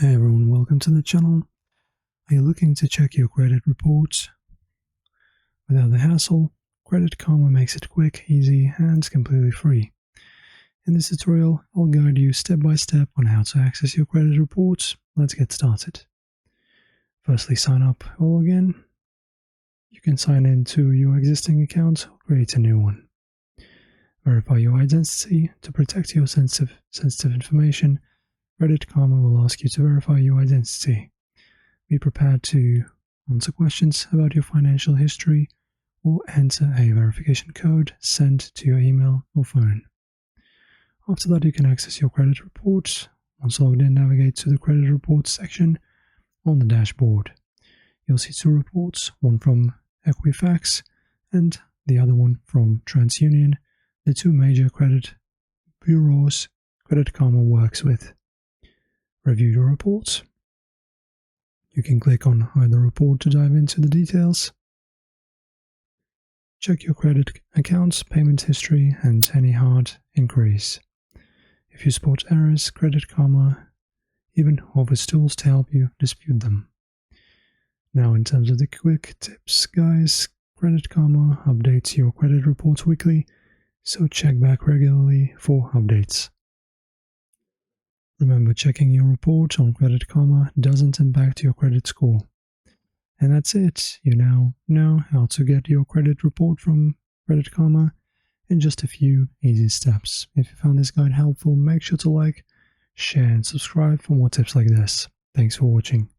Hey everyone, welcome to the channel. Are you looking to check your credit reports without the hassle? Credit Karma makes it quick, easy, and completely free. In this tutorial, I'll guide you step by step on how to access your credit reports. Let's get started. Firstly, sign up or log in. You can sign in to your existing account or create a new one. Verify your identity to protect your sensitive information. Credit Karma will ask you to verify your identity. Be prepared to answer questions about your financial history or enter a verification code sent to your email or phone. After that, you can access your credit reports. Once logged in, navigate to the credit reports section on the dashboard. You'll see two reports, one from Equifax and the other one from TransUnion, the two major credit bureaus Credit Karma works with. Review your reports. You can click on either report to dive into the details. Check your credit accounts, payment history, and any hard inquiries. If you spot errors, Credit Karma even offers tools to help you dispute them. Now, in terms of the quick tips, guys, Credit Karma updates your credit reports weekly, so check back regularly for updates. Remember, checking your report on Credit Karma doesn't impact your credit score. And that's it. You now know how to get your credit report from Credit Karma in just a few easy steps. If you found this guide helpful, make sure to like, share, and subscribe for more tips like this. Thanks for watching.